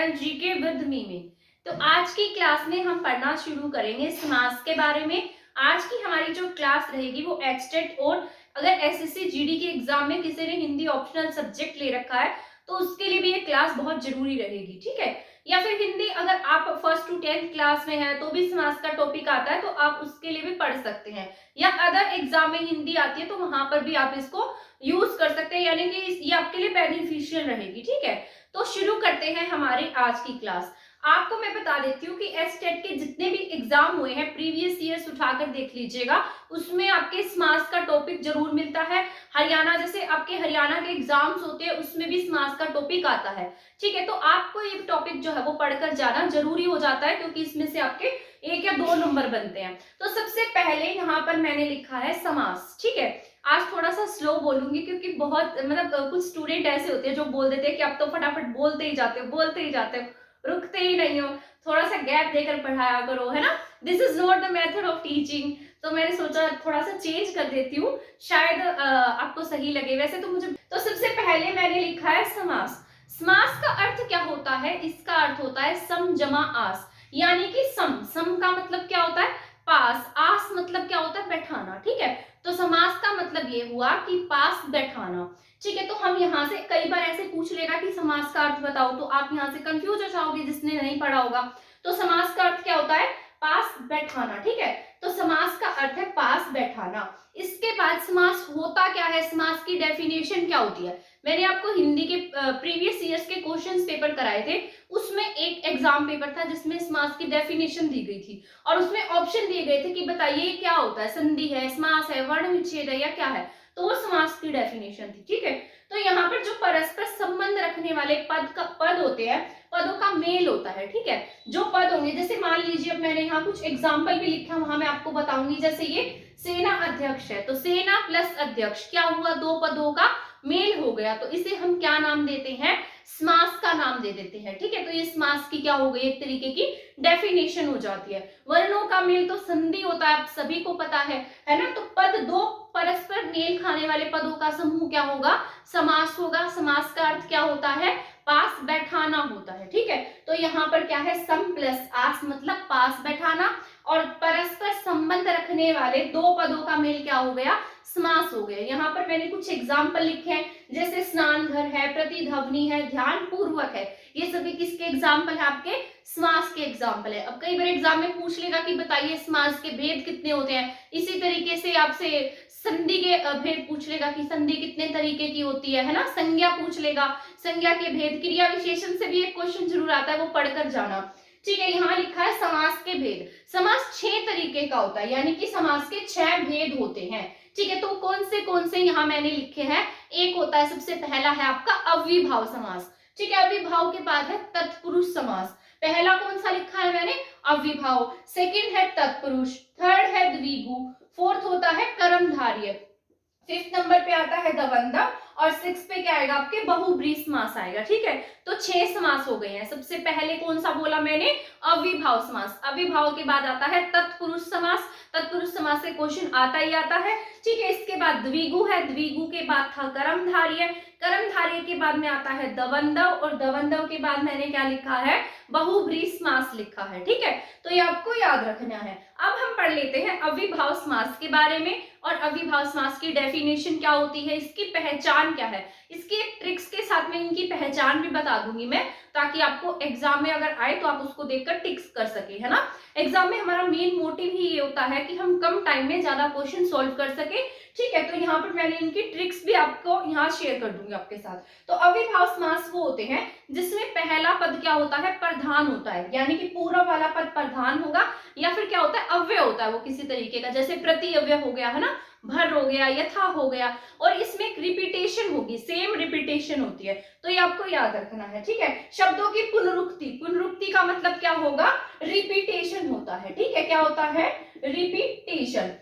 Channel GK with me में। तो आज की क्लास में हम पढ़ना शुरू करेंगे समास के बारे में। आज की हमारी जो क्लास रहेगी वो एचटेट और अगर एसएससी जीडी के एग्जाम में किसी ने हिंदी ऑप्शनल सब्जेक्ट ले रखा है तो उसके लिए भी ये क्लास बहुत जरूरी रहेगी, ठीक है। या फिर हिंदी अगर आप 1st to 10th क्लास में है तो भी समास का टॉपिक आता है तो आप उसके लिए भी पढ़ सकते हैं, या अदर एग्जाम में हिंदी आती है तो वहां पर भी आप इसको यूज कर सकते हैं, यानी कि ये आपके लिए बेनिफिशियल रहेगी, ठीक है। तो शुरू करते हैं हमारी आज की क्लास। आपको मैं बता देती हूँ कि एचटेट के जितने भी एग्जाम हुए हैं प्रीवियस ईयर्स उठाकर देख लीजिएगा, उसमें आपके समास का टॉपिक जरूर मिलता है। हरियाणा जैसे आपके हरियाणा के एग्जाम्स होते हैं उसमें भी समास का टॉपिक आता है, ठीक है। तो आपको ये टॉपिक जो है वो पढ़कर जाना जरूरी हो जाता है क्योंकि इसमें से आपके 1 या 2 नंबर बनते हैं। तो सबसे पहले यहाँ पर मैंने लिखा है समास, ठीक है। आज थोड़ा सा स्लो बोलूंगी क्योंकि बहुत कुछ स्टूडेंट ऐसे होते हैं जो बोल देते हैं कि आप तो फटाफट बोलते ही जाते हो, रुकते ही नहीं हो, थोड़ा सा गैप देकर पढ़ाया करो, है ना। This is not the method of teaching. तो मैंने सोचा थोड़ा सा चेंज कर देती हूँ, शायद आपको सही लगे। वैसे तो मुझे तो सबसे पहले मैंने लिखा है समास। समास का अर्थ क्या होता है? इसका अर्थ होता है सम जमा आस, यानी कि सम का मतलब क्या होता है? पास। आस मतलब क्या होता है? बैठाना, ठीक है। तो समास का मतलब ये हुआ कि पास बैठाना, ठीक है। तो हम यहाँ से कई बार ऐसे पूछ लेगा कि समास का अर्थ बताओ, तो आप यहाँ से कंफ्यूज हो जाओगे जिसने नहीं पढ़ा होगा। तो समास का अर्थ क्या होता है? पास बैठाना, ठीक है। तो समास का अर्थ है पास बैठाना। इसके बाद समास होता क्या है, समास की डेफिनेशन क्या होती है? मैंने आपको हिंदी के प्रीवियस ईयर्स के क्वेश्चंस पेपर कराए थे, उसमें एक एग्जाम पेपर था जिसमें समास की डेफिनेशन दी गई थी और उसमें ऑप्शन दिए गए थे कि बताइए क्या होता है, संधि है, समास है, वर्ण विच्छेद है या क्या है। तो वो समास की डेफिनेशन थी, ठीक है। तो यहाँ पर जो परस्पर संबंध रखने वाले पद होते हैं, पदों का मेल होता है, ठीक है। जो पद होंगे, जैसे मान लीजिए अब मैंने यहाँ कुछ एग्जाम्पल भी लिखा, वहां मैं आपको बताऊंगी। जैसे ये सेना अध्यक्ष है तो सेना प्लस अध्यक्ष क्या हुआ? 2 पदों का मेल हो गया, तो इसे हम क्या नाम देते हैं? समास का नाम दे देते हैं, ठीक है। तो ये समास की क्या हो गई? एक तरीके की डेफिनेशन हो जाती है। वर्णों का मेल तो संधि होता है, आप सभी को पता है ना। तो पद 2 परस्पर मेल खाने वाले पदों का समूह क्या होगा? समास होगा। समास का अर्थ क्या होता है? पास बैठाना होता है, ठीक है। तो यहाँ पर क्या है? सम प्लस आस मतलब पास बैठाना, और परस्पर संबंध रखने वाले 2 पदों का मेल क्या हो गया? समास हो गया। यहाँ पर मैंने कुछ एग्जाम्पल लिखे हैं, जैसे स्नान घर है, प्रतिध्वनि है, ध्यान पूर्वक है। ये सभी किसके एग्जाम्पल है? आपके समास के एग्जाम्पल है। अब कई बार एग्जाम में पूछ लेगा कि बताइए समास के भेद कितने होते हैं। इसी तरीके से आपसे संधि के भेद पूछ लेगा कि संधि कितने तरीके की होती है ना। संज्ञा पूछ लेगा, संज्ञा के भेद। क्रिया विशेषण से भी एक क्वेश्चन जरूर आता है, वो पढ़कर जाना, ठीक है। यहाँ लिखा है समास के भेद। समास 6 तरीके का होता है, यानी कि समास के 6 भेद होते हैं, ठीक है। तो कौन से यहाँ मैंने लिखे हैं। एक होता है, सबसे पहला है आपका अव्ययभाव समास, ठीक है। अव्ययभाव के बाद है तत्पुरुष समास। पहला कौन सा लिखा है मैंने? अव्ययभाव। सेकंड है तत्पुरुष, थर्ड है द्विगु, फोर्थ होता है कर्मधारय, 5th नंबर पे आता है दवंदव, और 6 पे क्या आएगा? आपके बहुब्रीहि समास आएगा, ठीक है। तो 6 समास हो गए हैं। सबसे पहले कौन सा बोला मैंने? अव्ययभाव समास। अव्ययभाव के बाद आता है तत्पुरुष समास। तत्पुरुष समास से क्वेश्चन आता ही आता है, ठीक है। इसके बाद द्विगु है, द्विगु के बाद था कर्मधारय, कर्मधारय के बाद में आता है दवंदव, और दवंदव के बाद मैंने क्या लिखा है? बहुब्रीहि समास लिखा है, ठीक है। तो ये आपको याद रखना है। अब हम पढ़ लेते हैं अव्ययभाव समास के बारे में, और अव्ययभाव समास की डेफिनेशन क्या होती है, इसकी पहचान क्या है। इसकी एक ट्रिक्स के साथ में इनकी पहचान भी बता दूंगी मैं, ताकि आपको एग्जाम में अगर आए तो आप उसको देखकर टिक्स कर सके, है ना। एग्जाम में हमारा मेन मोटिव ही ये होता है कि हम कम टाइम में ज्यादा क्वेश्चन सॉल्व कर सके, ठीक है। तो यहाँ पर मैंने इनकी ट्रिक्स भी आपको यहाँ शेयर कर दूंगी आपके साथ। तो अव्ययभाव समास वो होते हैं जिसमें पहला पद क्या होता है? प्रधान होता है, यानी कि पूरा वाला पद प्रधान होगा, या फिर क्या होता है? अव्यय होता है वो किसी तरीके का, जैसे प्रति अव्यय हो गया, है ना, भर हो गया, यथा हो गया, और इसमें एक रिपीटेशन होगी, सेम रिपीटेशन होती है। तो ये आपको याद रखना है, ठीक है। शब्दों की पुनरुक्ति, पुनरुक्ति का मतलब क्या होगा? रिपीटेशन होता है, ठीक है। क्या होता है? रिपीटेशन।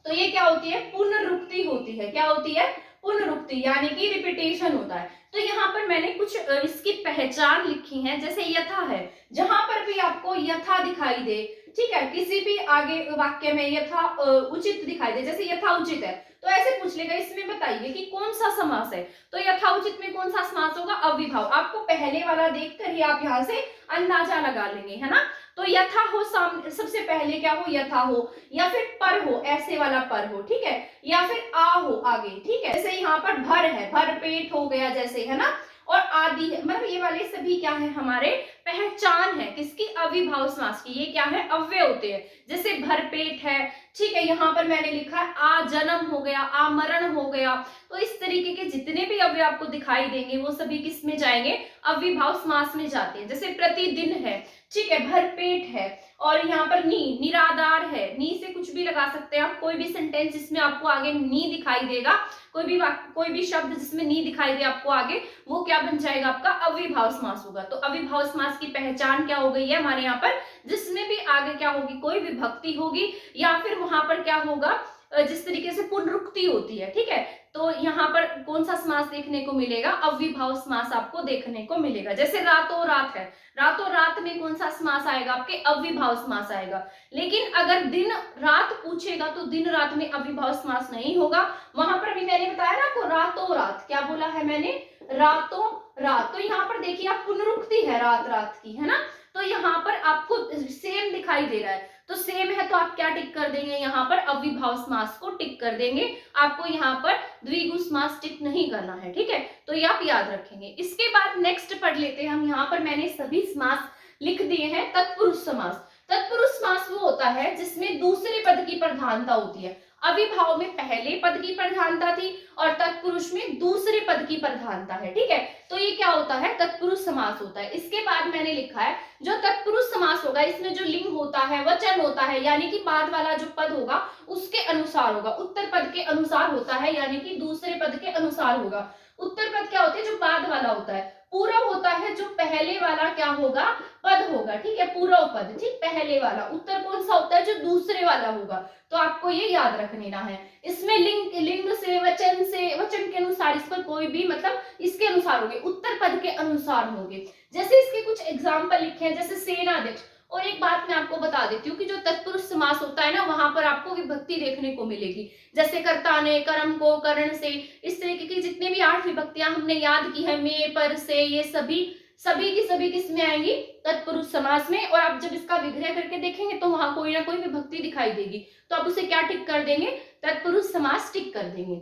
तो ये क्या होती है? पुनरुक्ति होती है। क्या होती है? पुनरुक्ति, यानी कि रिपीटेशन होता है। तो यहाँ पर मैंने कुछ इसकी पहचान लिखी है, जैसे यथा है, जहां पर भी आपको यथा दिखाई दे, ठीक है, किसी भी आगे वाक्य में यथा उचित दिखाई दे, जैसे यथा उचित है तो ऐसे पूछ लेगा इसमें बताइए कि कौन सा समास है, तो यथाउचित में कौन सा समास होगा, अव्ययीभाव। आपको पहले वाला देखकर ही आप यहाँ से अंदाजा लगा लेंगे, है ना। तो यथा हो सामने, सबसे पहले क्या हो, यथा हो, या फिर पर हो, ऐसे वाला पर हो, ठीक है, या फिर आ हो आगे, ठीक है। जैसे यहाँ पर भर है, भर पेट हो गया जैसे, है ना, और आदि है, मतलब ये वाले सभी क्या है, हमारे पहचान है किसकी, अविभाव समास की। ये क्या है, अव्यय होते हैं। जैसे भरपेट है, ठीक है, यहाँ पर मैंने लिखा है आ जन्म हो गया, आमरण हो गया। तो इस तरीके के जितने भी अव्यय आपको दिखाई देंगे वो सभी किस में जाएंगे, अविभाव समास में जाते हैं। जैसे प्रतिदिन है, ठीक है, भरपेट है, और यहाँ पर नी, निराधार है, नी से कुछ भी लगा सकते हैं आप, कोई भी सेंटेंस जिसमें आपको आगे नी दिखाई देगा, कोई भी शब्द जिसमें नी दिखाई दे आपको आगे, वो क्या बन जाएगा, आपका अविभाव समास होगा। तो अविभाव समास की पहचान क्या हो गई है हमारे यहाँ पर, जिसमें भी आगे क्या होगी, कोई विभक्ति होगी, या फिर वहां पर क्या होगा, जिस तरीके से पुनरुक्ति होती है, ठीक है। तो यहाँ पर कौन सा समास देखने को मिलेगा, अव्ययीभाव समास आपको देखने को मिलेगा। जैसे रातों रात है, रातों रात में कौन सा समास आएगा, आपके अव्ययीभाव समास आएगा। लेकिन अगर दिन रात पूछेगा तो दिन रात में अव्ययीभाव समास नहीं होगा। वहां पर भी मैंने बताया ना आपको, रातों रात, क्या बोला है मैंने, रातों रात। तो यहाँ पर देखिए आप, पुनरुक्ति है रात रात की, है ना। तो यहाँ पर आपको सेम दिखाई दे रहा है, तो सेम है तो आप क्या टिक कर देंगे, यहाँ पर अव्ययीभाव समास को टिक कर देंगे। आपको यहाँ पर द्विगु समास टिक नहीं करना है, ठीक है, तो ये आप याद रखेंगे। इसके बाद नेक्स्ट पढ़ लेते हैं हम। यहाँ पर मैंने सभी समास लिख दिए हैं। तत्पुरुष समास, तत्पुरुष समास वो होता है जिसमें दूसरे पद की प्रधानता होती है। अविभाव में पहले पद की प्रधानता थी और तत्पुरुष में दूसरे पद की प्रधानता है, ठीक है। तो ये क्या होता है, तत्पुरुष समास होता है। इसके बाद मैंने लिखा है जो तत्पुरुष समास होगा, इसमें जो लिंग होता है, वचन होता है, यानी कि बाद वाला जो पद होगा उसके अनुसार होगा, उत्तर पद के अनुसार होता है, यानी कि दूसरे पद के अनुसार होगा। उत्तर पद क्या होते हैं, जो बाद वाला होता है। पूर्व होता है जो पहले वाला क्या होगा, पद होगा, ठीक है, पूर्व पद, ठीक, पहले वाला। उत्तर कौन सा होता है, जो दूसरे वाला होगा। तो आपको ये याद रख लेना है। इसमें लिंग से, वचन के अनुसार, इस पर कोई भी मतलब इसके अनुसार होंगे, उत्तर पद के अनुसार होंगे। जैसे इसके कुछ एग्जाम्पल लिखे हैं, जैसे सेनाध्यक्ष। और एक बात मैं आपको बता देती हूँ कि जो तत्पुरुष समास होता है ना, वहां पर आपको विभक्ति देखने को मिलेगी। जैसे कर्ता ने, कर्म को, करण से, इस तरीके की जितने भी 8 विभक्तियां हमने याद की है, में, पर, से, ये सभी की सभी किस में आएंगी, तत्पुरुष समास में। और आप जब इसका विग्रह करके देखेंगे तो वहां कोई ना कोई विभक्ति दिखाई देगी, तो आप उसे क्या टिक कर देंगे, तत्पुरुष समास टिक कर देंगे।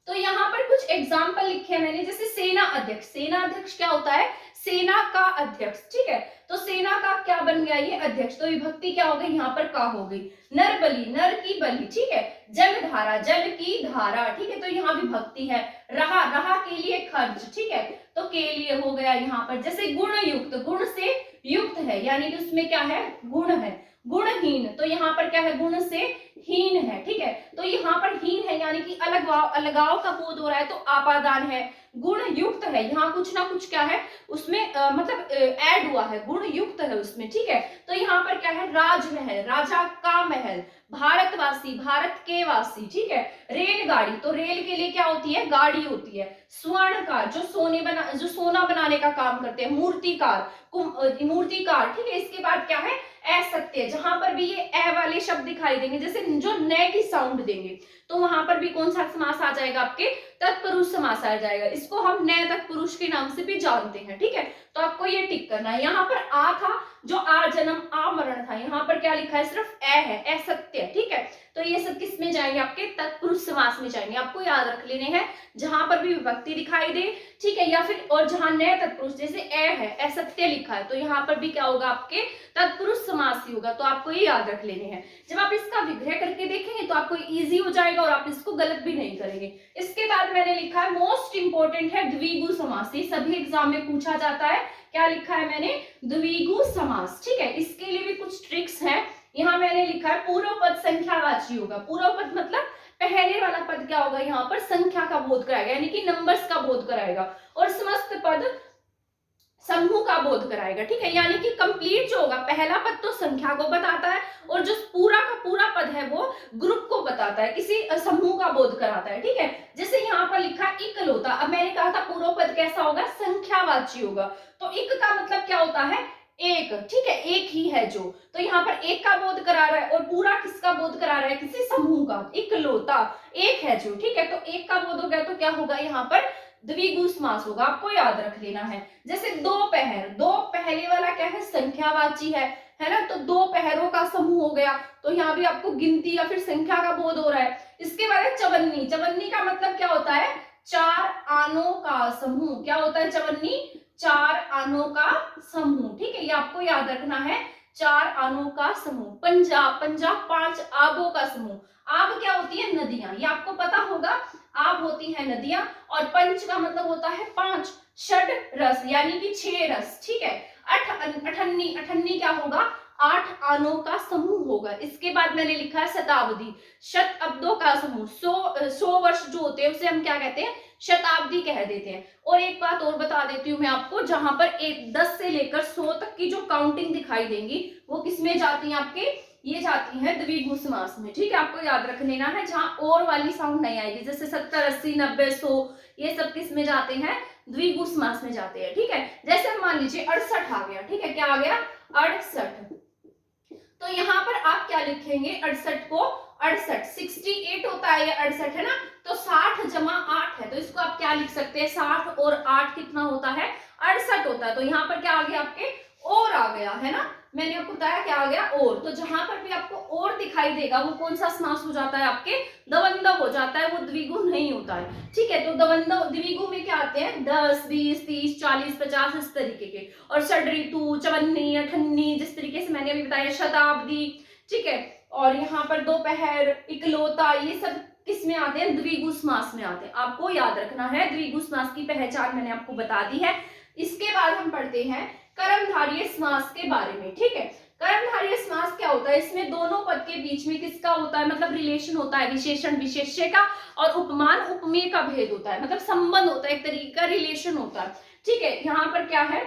तो यहाँ पर कुछ एग्जाम्पल लिखे हैं मैंने, जैसे सेना अध्यक्ष। सेना अध्यक्ष क्या होता है, सेना का अध्यक्ष, ठीक है। तो सेना का क्या बन गया, ये अध्यक्ष। तो विभक्ति क्या हो गई, यहाँ पर का हो गई। नर बलि, नर की बलि, ठीक है। जल धारा, जल की धारा, ठीक है, तो यहाँ विभक्ति है। रहा, रहा के लिए खर्च, ठीक है, तो के लिए हो गया यहाँ पर। जैसे गुण युक्त, गुण से युक्त है, यानी कि उसमें क्या है, गुण है। गुणहीन, तो यहाँ पर क्या है, गुण से हीन है, ठीक है। तो यहाँ पर हीन है, यानी कि अलगाव का बोध हो रहा है, तो आपादान है। गुण युक्त है, यहाँ कुछ ना कुछ क्या है उसमें मतलब ऐड हुआ है, गुण युक्त है उसमें, ठीक है। तो यहाँ पर क्या है, राजमहल, राजा का महल। भारतवासी, भारत के वासी, ठीक है। रेलगाड़ी, तो रेल के लिए क्या होती है, गाड़ी होती है। स्वर्णकार, जो सोना बनाने का काम करते हैं। मूर्तिकार, मूर्तिकार, ठीक है। इसके बाद क्या है, असत्य, जहां पर भी ये ए वाले शब्द दिखाई देंगे, जैसे जो न की साउंड देंगे, तो वहां पर भी कौन सा समास आ जाएगा, आपके तत्पुरुष समास आ जाएगा। इसको हम न तत्पुरुष के नाम से भी जानते हैं, ठीक है। तो आपको ये टिक करना है। यहाँ पर आ था, जो आ जन्म, आ मरण था, यहाँ पर क्या लिखा है, सिर्फ ए है, असत्य, ठीक है। तो ये सब किस में जाएंगे, आपके तत्पुरुष समास में जाएंगे। आपको याद रख लेने हैं, जहां पर भी विभक्ति दिखाई दे, ठीक है, या फिर और जहां न तत्पुरुष, जैसे ए है, असत्य लिखा है, तो यहाँ पर भी क्या होगा, आपके तत्पुरुष समास ही होगा। तो आपको ये याद रख लेने हैं। जब आप इसका विग्रह करके देखेंगे तो आपको इजी हो जाएगा और आप इसको गलत भी नहीं करेंगे। इसके बाद मैंने लिखा है मोस्ट इंपोर्टेंट है द्विगु समास। ये सभी एग्जाम में पूछा जाता है। क्या लिखा है मैंने, द्विगु समास, ठीक है। इसके लिए भी कुछ ट्रिक्स है। यहाँ मैंने लिखा है पूर्व पद संख्यावाची होगा। पूर्व पद मतलब पहले वाला पद क्या होगा, यहाँ पर संख्या का बोध कराएगा, यानी कि नंबर्स का बोध कराएगा। और समस्त पद समूह का बोध कराएगा, ठीक है। यानी कि कंप्लीट जो होगा, पहला पद तो संख्या को बताता है और जो पूरा का पूरा पद है वो ग्रुप को बताता है, किसी समूह का बोध कराता है, ठीक है। जैसे यहाँ पर लिखा इकलौता, अब मैंने कहा था पूर्व पद कैसा होगा, संख्यावाची होगा। तो इक का मतलब क्या होता है, एक, ठीक है, एक ही है जो, तो यहाँ पर एक का बोध करा रहा है और पूरा किसका बोध करा रहा है, किसी समूह का, इकलौता एक है जो, ठीक है, तो एक का बोध हो गया तो क्या होगा यहाँ पर द्विगु समास होगा, आपको याद रख लेना है। जैसे दोपहर, दो पहले वाला क्या है, संख्यावाची है ना, तो दो पहरों का समूह हो गया, तो यहाँ भी आपको गिनती या फिर संख्या का बोध हो रहा है। इसके बाद है चवन्नी, चवन्नी का मतलब क्या होता है, चार आनों का समूह, क्या होता है चवन्नी, चार आनों का समूह, ठीक है, ये आपको याद रखना है, चार आनों का समूह। पंजाब, पंजाब पांच आबों का समूह, आब क्या होती है, नदियां, ये आपको पता होगा, आब होती है नदियां, और पंच का मतलब होता है पांच, षड रस यानी कि छह रस, ठीक है, अठन्नी, अठन्नी क्या होगा, आठ आनों का समूह होगा। इसके बाद मैंने लिखा है शताब्दी, शताब्दों का समूह, 100 वर्ष जो होते हैं उसे हम क्या कहते हैं, शताब्दी कह देते हैं। और एक बात और बता देती हूँ मैं आपको, जहां पर 10 से लेकर 100 तक की जो काउंटिंग दिखाई देंगी वो किसमें जाती है आपके, ये जाती है द्विगु समास में, ठीक है, आपको याद रख लेना है, जहां और वाली साउंड नहीं आएगी, जैसे 70, 80, 90, 100, ये सब किस में जाते हैं, द्विगु समास में जाते हैं, ठीक है। जैसे मान लीजिए 68 आ गया, ठीक है, क्या आ गया, 68, तो यहाँ पर आप क्या लिखेंगे, 68 को 68, 68 होता है या 68 है ना, तो 60 जमा 8 है, तो इसको आप क्या लिख सकते हैं, 60 और 8 कितना होता है, 68 होता है। तो यहाँ पर क्या आ गया आपके, और आ गया है ना, मैंने आपको बताया क्या आ गया, और, तो जहां पर भी आपको और दिखाई देगा वो कौन सा समास हो जाता है, आपके दवंदव हो जाता है, वो द्विगु नहीं होता है, ठीक है। तो दवंदव, द्विगु में क्या आते हैं, 10, 20, 30, 40, 50 इस तरीके के, और षड ऋतु, चवन्नी, अठन्नी, जिस तरीके से मैंने अभी बताया, शताब्दी, ठीक है, और यहाँ पर दोपहर, इकलौता, ये सब किस में आते हैं, द्विगु समास में आते हैं, आपको याद रखना है, द्विगु समास की पहचान मैंने आपको बता दी है। इसके बाद हम पढ़ते हैं कर्मधारय समास के बारे में, ठीक है। कर्मधारय समास क्या होता है, इसमें दोनों पद के बीच में किसका होता है, मतलब रिलेशन होता है, विशेषण विशेष्य का, और उपमान उपमेय का भेद होता है, मतलब संबंध होता है, एक तरीके का रिलेशन होता है, ठीक है। यहाँ पर क्या है,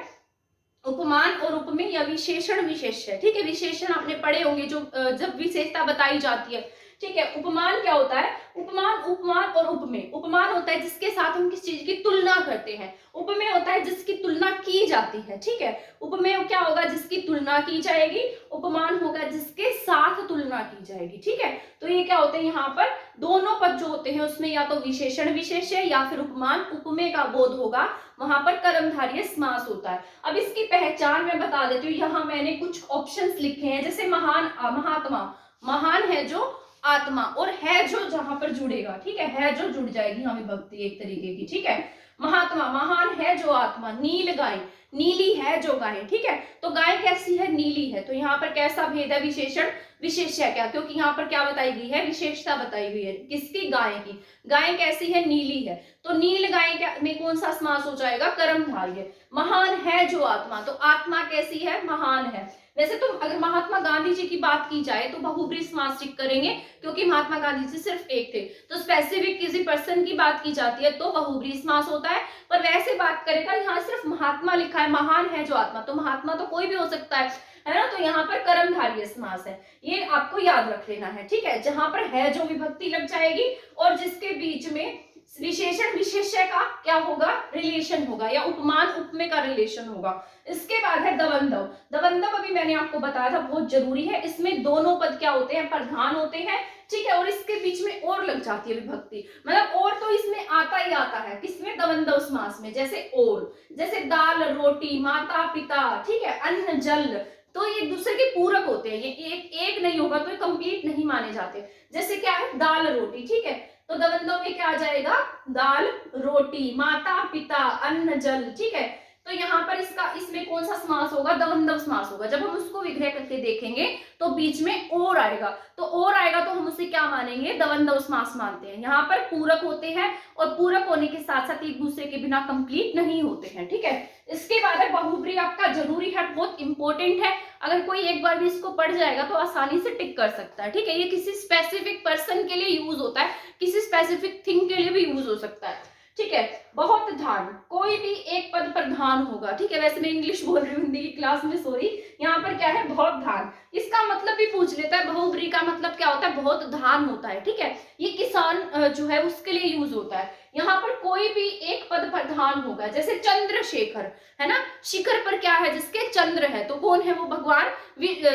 उपमान और उपमेय या विशेषण विशेष्य, ठीक है, विशेषण आपने पढ़े होंगे जो जब विशेषता बताई जाती है, ठीक है। उपमान क्या होता है, उपमान, उपमान और उपमेय, उपमान होता है जिसके साथ हम किस चीज की तुलना करते हैं, उपमेय होता है जिसकी तुलना की जाती है, ठीक है। उपमेय क्या होगा, जिसकी तुलना की जाएगी, उपमान होगा जिसके साथ तुलना की जाएगी, ठीक है। तो ये क्या होते हैं, यहाँ पर दोनों पद जो होते हैं उसमें या तो विशेषण विशेष्य या फिर उपमान उपमेय का बोध होगा, वहां पर कर्मधारय समास होता है। अब इसकी पहचान मैं बता देती हूँ, यहाँ मैंने कुछ ऑप्शंस लिखे हैं, जैसे महान, महात्मा, महान है जो आत्मा, और है जो जहां पर जुड़ेगा, ठीक है जो जुड़ जाएगी यहाँ विभक्ति एक तरीके की, ठीक है। महात्मा, महान है जो आत्मा, नील गाय, नीली है जो गाय, ठीक है, तो गाय कैसी है, नीली है, तो यहाँ पर कैसा भेद है, विशेषण विशेष्य क्या, क्योंकि यहाँ पर क्या बताई गई है, विशेषता बताई गई है, किसकी, गाय की, गाय कैसी है, नीली है, तो नील गाय में कौन सा समास हो जाएगा, कर्मधारय। महान है जो आत्मा, तो आत्मा कैसी है, महान है। वैसे तो अगर महात्मा गांधी जी की बात की जाए तो बहुब्रीहि समास टिक करेंगे, क्योंकि महात्मा गांधी जी सिर्फ एक थे, तो स्पेसिफिक किसी पर्सन की बात की जाती है तो बहुब्रीहि समास होता है। पर वैसे बात करेगा, यहाँ सिर्फ महात्मा लिखा है, महान है जो आत्मा, तो महात्मा तो कोई भी हो सकता है ना, तो यहाँ पर कर्मधारय समास है, ये आपको याद रख लेना है, ठीक है। जहां पर है जो विभक्ति लग जाएगी और जिसके बीच में विशेषण विशेष्य का क्या होगा, रिलेशन होगा, या उपमान उपमेय का रिलेशन होगा। इसके बाद है दवंदव, दवंदव अभी मैंने आपको बताया था बहुत जरूरी है, इसमें दोनों पद क्या होते हैं, प्रधान होते हैं, ठीक है, और इसके बीच में और लग जाती है विभक्ति, मतलब और तो इसमें आता ही आता है, किसमें, दवंदव समास में, जैसे और, जैसे दाल रोटी, माता पिता, ठीक है, अन्न जल, तो ये दूसरे के पूरक होते हैं, ये एक नहीं होगा तो ये कंप्लीट नहीं माने जाते। जैसे क्या है, दाल रोटी, ठीक है, तो दवंदव में क्या आ जाएगा, दाल रोटी, माता पिता, अन्न जल, ठीक है। तो यहाँ पर इसमें कौन सा समास होगा, दवंदव समास होगा। जब हम उसको विग्रह करके देखेंगे तो बीच में और आएगा, तो और आएगा तो हम उसे क्या मानेंगे, दवंदव समास मानते हैं। यहाँ पर पूरक होते हैं और पूरक होने के साथ साथ एक दूसरे के बिना कंप्लीट नहीं होते हैं, ठीक है। इसके बाद है बहुब्रीहि, आपका जरूरी है, बहुत इंपॉर्टेंट है, अगर कोई एक बार भी इसको पढ़ जाएगा तो आसानी से टिक कर सकता है, ठीक है। ये किसी स्पेसिफिक पर्सन के लिए यूज होता है, किसी स्पेसिफिक थिंग के लिए भी यूज हो सकता है, ठीक है। बहुत धान, कोई भी एक पद प्रधान होगा, ठीक है, वैसे मैं इंग्लिश बोल रही हूँ हिंदी की क्लास में, सॉरी, यहाँ पर क्या है, बहुत धान, इसका मतलब भी पूछ लेता है, बहुब्रीहि का मतलब क्या होता है, बहुत धान होता है, ठीक है, ये किसान जो है उसके लिए यूज होता है। यहाँ पर कोई भी एक पद प्रधान होगा, जैसे चंद्रशेखर है ना, शिखर पर क्या है, जिसके चंद्र है, तो कौन है वो, भगवान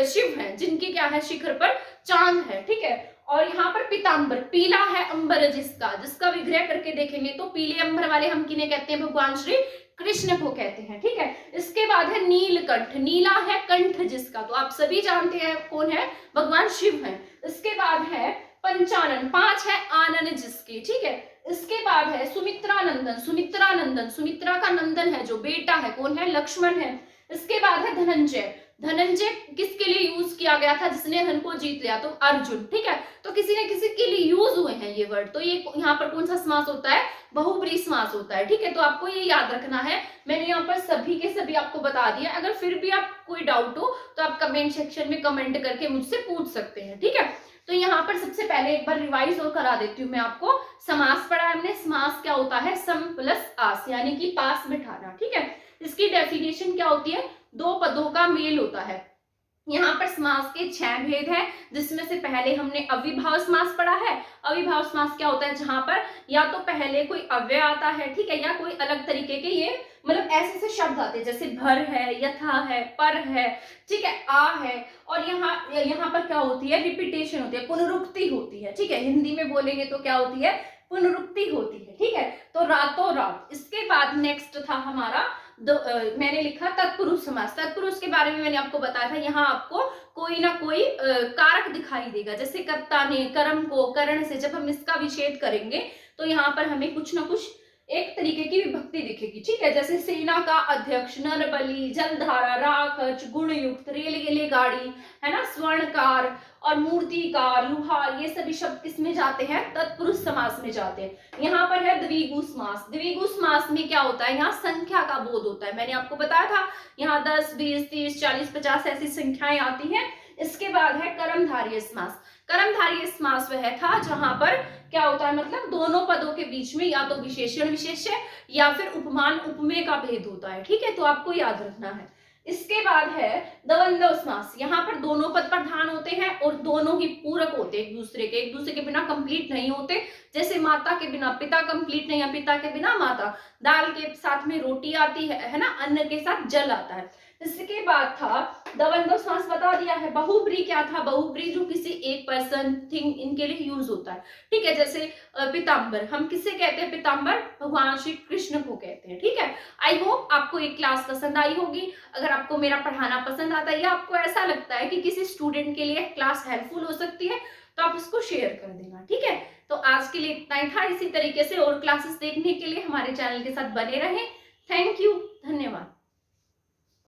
शिव है, जिनके क्या है, शिखर पर चांद है, ठीक है। और यहाँ पर पीतांबर, पीला है अंबर जिसका, जिसका विग्रह करके देखेंगे तो पीले अंबर वाले हम किन्हें कहते हैं, भगवान श्री कृष्ण को कहते हैं, ठीक है। इसके बाद है नीलकंठ, नीला है कंठ जिसका, तो आप सभी जानते हैं कौन है, भगवान शिव है। इसके बाद है पंचानन, 5 है आनन जिसके, ठीक है। इसके बाद है सुमित्रा नंदन, सुमित्रा नंदन, सुमित्रा का नंदन है जो बेटा है, कौन है, लक्ष्मण है। इसके बाद है धनंजय, धनंजय किसके लिए यूज किया गया था, जिसने हन को जीत लिया, तो अर्जुन, ठीक है। तो किसी न किसी के लिए यूज हुए हैं ये वर्ड, तो ये यहाँ पर कौन सा समास होता है, बहुब्रीहि समास होता है, ठीक है। तो आपको ये याद रखना है, मैंने यहाँ पर सभी के सभी आपको बता दिया। अगर फिर भी आप कोई डाउट हो तो आप कमेंट सेक्शन में कमेंट करके मुझसे पूछ सकते हैं, ठीक है। तो यहाँ पर सबसे पहले एक बार रिवाइज और करा देती हूँ मैं आपको। समास पढ़ा हमने, समास क्या होता है, सम प्लस आस, यानी कि पास बिठाना, ठीक है। इसकी डेफिनेशन क्या होती है, दो पदों का मेल होता है। यहाँ पर समास के 6 भेद हैं, जिसमें से पहले हमने अविभाव समास पढ़ा है। अविभाव समास क्या होता है, जहां पर या तो पहले कोई अव्यय आता है, ठीक है, या कोई अलग तरीके के ये मतलब ऐसे से शब्द आते हैं, जैसे भर है, यथा है, पर है, ठीक है, आ है। और यहाँ पर क्या होती है, रिपीटेशन होती है, पुनरुक्ति होती है, ठीक है। हिंदी में बोलेंगे तो क्या होती है, पुनरुक्ति होती है, ठीक है। तो रातों रात। इसके बाद नेक्स्ट था हमारा मैंने लिखा तत्पुरुष समास। तत्पुरुष के बारे में मैंने आपको बताया था, यहाँ आपको कोई ना कोई कारक दिखाई देगा, जैसे कर्ता ने, कर्म को, करण से, जब हम इसका विच्छेद करेंगे तो यहाँ पर हमें कुछ ना कुछ एक तरीके की विभक्ति दिखेगी, ठीक है। जैसे सेना का अध्यक्ष, नरबली, जलधारा, राखच, गुणयुक्त, रेलगेले गाड़ी, है ना, स्वर्णकार और मूर्तिकार, लुहार, ये सभी शब्द किसमें जाते हैं, तत्पुरुष समास में जाते हैं। यहाँ पर है द्विगु समास। द्विगु समास में क्या होता है, यहाँ संख्या का बोध होता है। मैंने आपको बताया था यहाँ 10, 20, 30, 40, 50 ऐसी संख्याएं आती हैं। इसके बाद है कर्मधारय समास। कर्मधारय समास वह था जहां पर क्या होता है, मतलब दोनों पदों के बीच में या तो विशेषण विशेष्य या फिर उपमान उपमेय का भेद होता है, ठीक है। तो आपको याद रखना है। इसके बाद है द्वंद्व समास। यहाँ पर दोनों पद प्रधान होते हैं और दोनों ही पूरक होते हैं एक दूसरे के बिना कंप्लीट नहीं होते। जैसे माता के बिना पिता कंप्लीट नहीं है, पिता के बिना माता, दाल के साथ में रोटी आती है ना, अन्न के साथ जल आता है। इसके बाद था द्वंद्व समास, बता दिया है। बहुब्रीहि क्या था, बहुब्रीहि जो किसी एक पर्सन, थिंग, इनके लिए यूज होता है, ठीक है। जैसे पीतांबर, हम किससे कहते हैं, पीतांबर भगवान श्री कृष्ण को कहते हैं, ठीक है। आई होप आपको एक क्लास पसंद आई होगी। अगर आपको मेरा पढ़ाना पसंद आता है या आपको ऐसा लगता है कि किसी स्टूडेंट के लिए क्लास हेल्पफुल हो सकती है तो आप उसको शेयर कर देना, ठीक है। तो आज के लिए इतना ही था। इसी तरीके से और क्लासेस देखने के लिए हमारे चैनल के साथ बने रहें। थैंक यू, धन्यवाद।